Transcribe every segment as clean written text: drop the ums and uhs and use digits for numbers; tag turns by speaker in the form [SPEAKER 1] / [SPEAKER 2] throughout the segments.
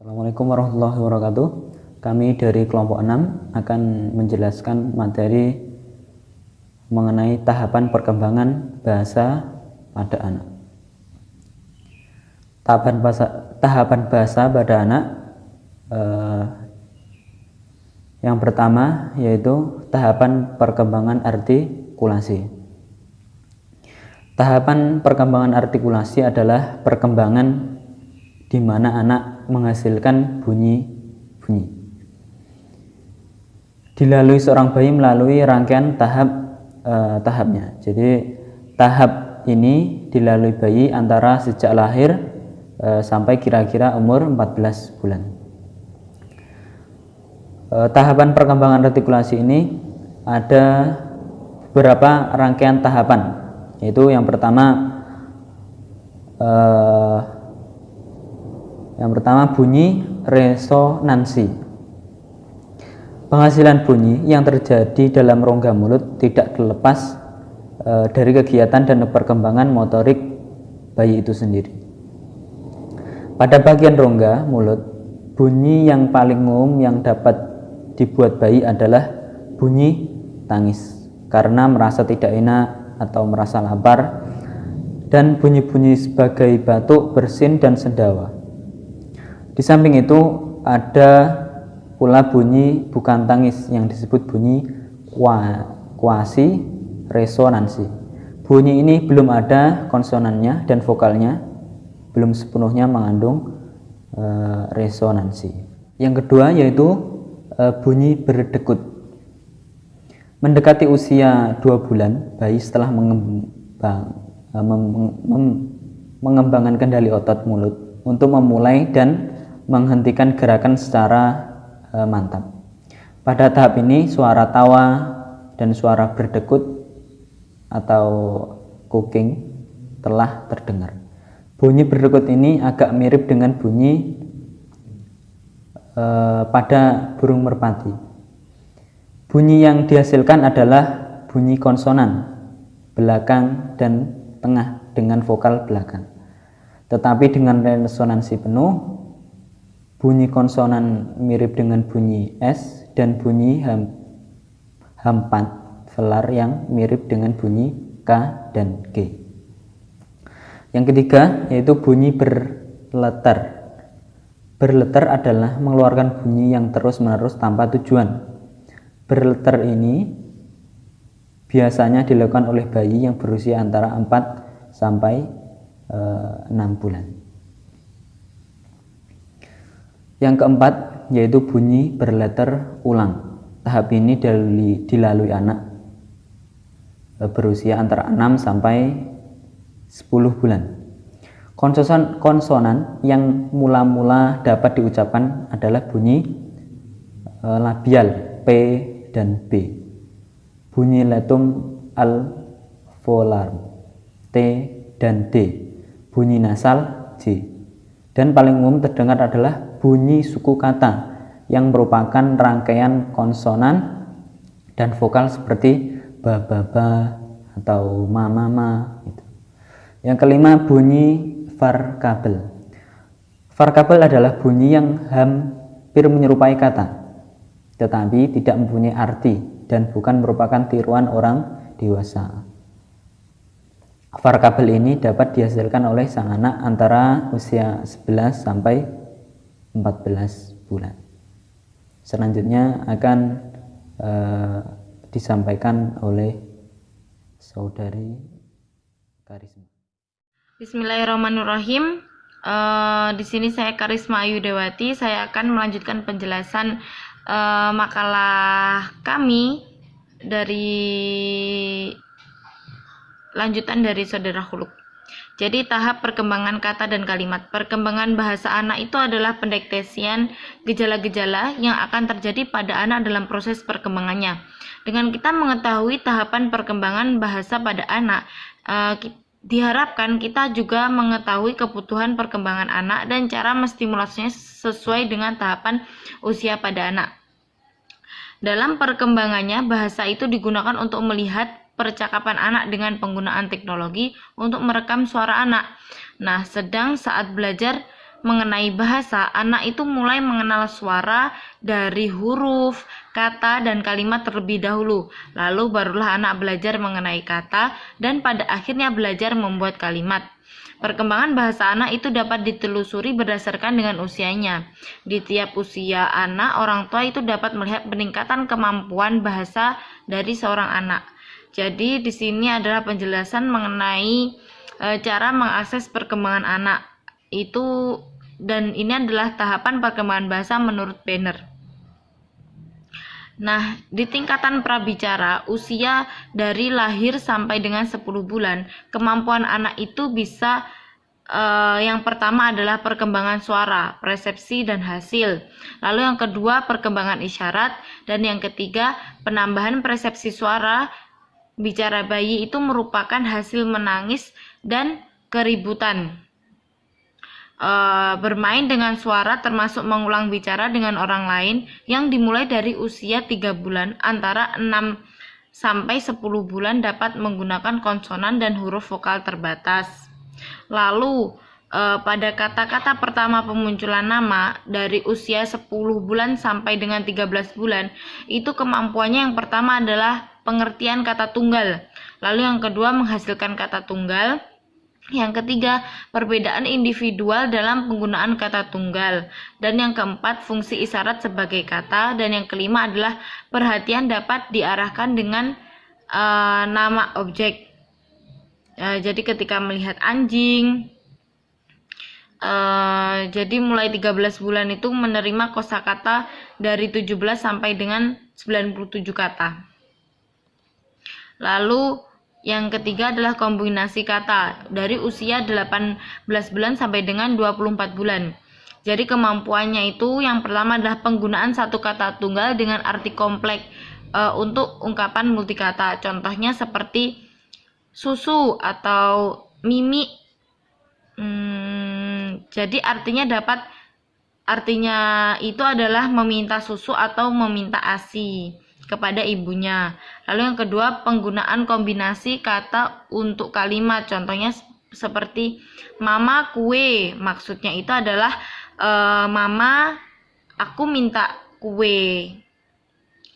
[SPEAKER 1] Assalamualaikum warahmatullahi wabarakatuh. Kami dari kelompok 6 akan menjelaskan materi mengenai tahapan perkembangan bahasa pada anak. Tahapan bahasa pada anak yang pertama yaitu tahapan perkembangan artikulasi. Tahapan perkembangan artikulasi adalah perkembangan di mana anak menghasilkan bunyi-bunyi. Dilalui seorang bayi melalui rangkaian tahapnya. Jadi tahap ini dilalui bayi antara sejak lahir sampai kira-kira umur 14 bulan. Tahapan perkembangan artikulasi ini ada beberapa rangkaian tahapan, yaitu yang pertama bunyi resonansi. Penghasilan bunyi yang terjadi dalam rongga mulut tidak terlepas dari kegiatan dan perkembangan motorik bayi itu sendiri. Pada bagian rongga mulut, bunyi yang paling umum yang dapat dibuat bayi adalah bunyi tangis karena merasa tidak enak atau merasa lapar, dan bunyi-bunyi sebagai batuk, bersin, dan sendawa. Di samping itu ada pula bunyi bukan tangis yang disebut bunyi kuasi resonansi. Bunyi ini belum ada konsonannya dan vokalnya, belum sepenuhnya mengandung resonansi. Yang kedua yaitu bunyi berdekut. Mendekati usia 2 bulan, bayi setelah mengembangkan kendali otot mulut untuk memulai dan menghentikan gerakan secara mantap. Pada tahap ini suara tawa dan suara berdekut atau cooking telah terdengar. Bunyi berdekut ini agak mirip dengan bunyi pada burung merpati. Bunyi yang dihasilkan adalah bunyi konsonan belakang dan tengah dengan vokal belakang. Tetapi dengan resonansi penuh, bunyi konsonan mirip dengan bunyi S dan bunyi H4 velar yang mirip dengan bunyi K dan G. Yang ketiga yaitu bunyi berletar. Berletar adalah mengeluarkan bunyi yang terus-menerus tanpa tujuan. Berletar ini biasanya dilakukan oleh bayi yang berusia antara 4 sampai 6 bulan. Yang keempat yaitu bunyi berletar ulang. Tahap ini dilalui anak berusia antara 6 sampai 10 bulan. Konsonan yang mula-mula dapat diucapkan adalah bunyi labial P dan B, bunyi letum alveolar T dan D, bunyi nasal J, dan paling umum terdengar adalah bunyi suku kata yang merupakan rangkaian konsonan dan vokal seperti ba ba ba atau ma ma ma gitu. Yang kelima bunyi varkabel. Varkabel adalah bunyi yang hampir menyerupai kata tetapi tidak mempunyai arti dan bukan merupakan tiruan orang dewasa. Varkabel ini dapat dihasilkan oleh sang anak antara usia 11 sampai 14 bulan. Selanjutnya akan disampaikan oleh saudari Karisma.
[SPEAKER 2] Bismillahirrahmanirrahim. Di sini saya Karisma Ayu Dewati. Saya akan melanjutkan penjelasan makalah kami dari lanjutan dari saudara Khuluk. Jadi tahap perkembangan kata dan kalimat. Perkembangan bahasa anak itu adalah pendeteksian gejala-gejala yang akan terjadi pada anak dalam proses perkembangannya. Dengan kita mengetahui tahapan perkembangan bahasa pada anak, diharapkan kita juga mengetahui kebutuhan perkembangan anak dan cara menstimulasinya sesuai dengan tahapan usia pada anak. Dalam perkembangannya, bahasa itu digunakan untuk melihat percakapan anak dengan penggunaan teknologi untuk merekam suara anak. Nah, sedang saat belajar mengenai bahasa, anak itu mulai mengenal suara dari huruf, kata, dan kalimat terlebih dahulu. Lalu barulah anak belajar mengenai kata dan pada akhirnya belajar membuat kalimat. Perkembangan bahasa anak itu dapat ditelusuri berdasarkan dengan usianya. Di tiap usia anak, orang tua itu dapat melihat peningkatan kemampuan bahasa dari seorang anak. Jadi di sini adalah penjelasan mengenai cara mengakses perkembangan anak. Dan ini adalah tahapan perkembangan bahasa menurut Penner. Nah, di tingkatan prabicara, usia dari lahir sampai dengan 10 bulan, kemampuan anak itu bisa yang pertama adalah perkembangan suara, persepsi, dan hasil. Lalu yang kedua, perkembangan isyarat. Dan yang ketiga, penambahan persepsi suara. Bicara bayi itu merupakan hasil menangis dan keributan. Bermain dengan suara termasuk mengulang bicara dengan orang lain yang dimulai dari usia 3 bulan. Antara 6 sampai 10 bulan dapat menggunakan konsonan dan huruf vokal terbatas. Lalu pada kata-kata pertama pemunculan nama dari usia 10 bulan sampai dengan 13 bulan, itu kemampuannya yang pertama adalah pengertian kata tunggal. Lalu yang kedua menghasilkan kata tunggal. Yang ketiga, perbedaan individual dalam penggunaan kata tunggal. Dan yang keempat, fungsi isyarat sebagai kata. Dan yang kelima adalah perhatian dapat diarahkan dengan nama objek. Jadi ketika melihat anjing, jadi mulai 13 bulan itu menerima kosakata dari 17 sampai dengan 97 kata. Lalu yang ketiga adalah kombinasi kata dari usia 18 bulan sampai dengan 24 bulan. Jadi kemampuannya itu yang pertama adalah penggunaan satu kata tunggal dengan arti kompleks untuk ungkapan multikata. Contohnya seperti susu atau mimi. Jadi artinya itu adalah meminta susu atau meminta ASI kepada ibunya. Lalu yang kedua, penggunaan kombinasi kata untuk kalimat. Contohnya seperti mama kue. Maksudnya itu adalah mama aku minta kue.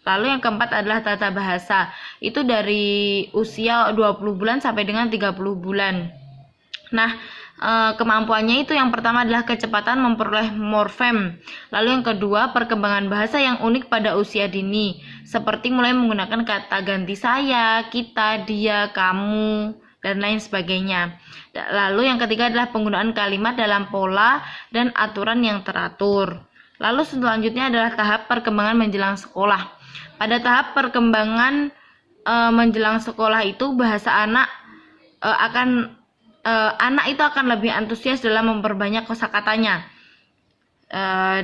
[SPEAKER 2] Lalu yang keempat adalah tata bahasa. Itu dari usia 20 bulan sampai dengan 30 bulan. Nah, kemampuannya itu yang pertama adalah kecepatan memperoleh morfem. Lalu yang kedua, perkembangan bahasa yang unik pada usia dini, seperti mulai menggunakan kata ganti saya, kita, dia, kamu, dan lain sebagainya. Lalu yang ketiga adalah penggunaan kalimat dalam pola dan aturan yang teratur. Lalu selanjutnya adalah tahap perkembangan menjelang sekolah. Pada tahap perkembangan menjelang sekolah itu bahasa anak itu akan lebih antusias dalam memperbanyak kosakatanya.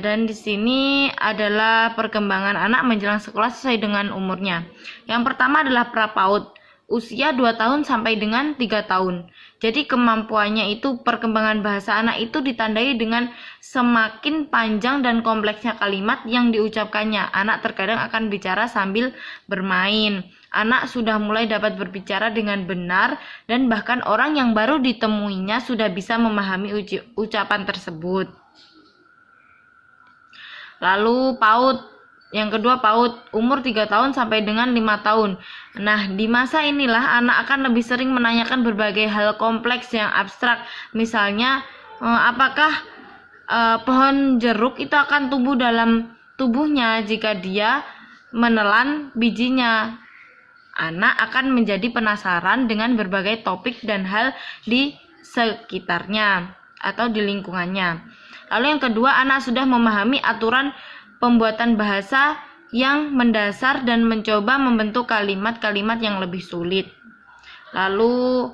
[SPEAKER 2] Dan di sini adalah perkembangan anak menjelang sekolah sesuai dengan umurnya. Yang pertama adalah prapaud, usia 2 tahun sampai dengan 3 tahun. Jadi kemampuannya itu perkembangan bahasa anak itu ditandai dengan semakin panjang dan kompleksnya kalimat yang diucapkannya. Anak terkadang akan bicara sambil bermain. Anak sudah mulai dapat berbicara dengan benar dan bahkan orang yang baru ditemuinya sudah bisa memahami ucapan tersebut. Lalu PAUD, yang kedua PAUD, umur 3 tahun sampai dengan 5 tahun. Nah, di masa inilah anak akan lebih sering menanyakan berbagai hal kompleks yang abstrak. Misalnya, apakah pohon jeruk itu akan tumbuh dalam tubuhnya jika dia menelan bijinya? Anak akan menjadi penasaran dengan berbagai topik dan hal di sekitarnya atau di lingkungannya. Lalu yang kedua, anak sudah memahami aturan pembuatan bahasa yang mendasar dan mencoba membentuk kalimat-kalimat yang lebih sulit. Lalu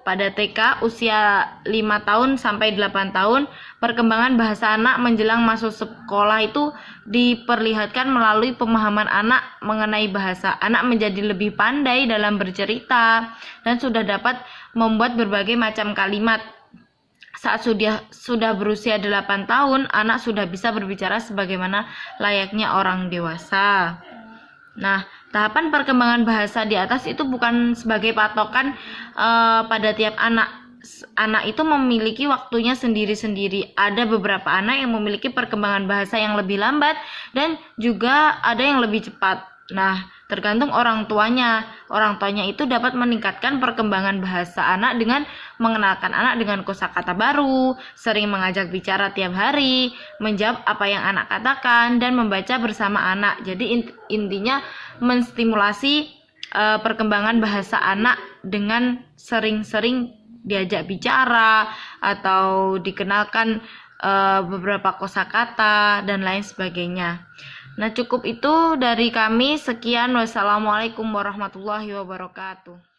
[SPEAKER 2] pada TK usia 5 tahun sampai 8 tahun, perkembangan bahasa anak menjelang masuk sekolah itu diperlihatkan melalui pemahaman anak mengenai bahasa. Anak menjadi lebih pandai dalam bercerita dan sudah dapat membuat berbagai macam kalimat. Saat sudah berusia 8 tahun, anak sudah bisa berbicara sebagaimana layaknya orang dewasa. Nah, tahapan perkembangan bahasa di atas itu bukan sebagai patokan pada tiap anak. anak itu memiliki waktunya sendiri-sendiri. Ada beberapa anak yang memiliki perkembangan bahasa yang lebih lambat dan juga ada yang lebih cepat. Nah, tergantung orang tuanya. Orang tuanya itu dapat meningkatkan perkembangan bahasa anak dengan mengenalkan anak dengan kosakata baru, sering mengajak bicara tiap hari, menjawab apa yang anak katakan, dan membaca bersama anak. Jadi intinya menstimulasi perkembangan bahasa anak dengan sering-sering diajak bicara atau dikenalkan beberapa kosakata dan lain sebagainya. Nah, cukup itu dari kami. Sekian, wassalamualaikum warahmatullahi wabarakatuh.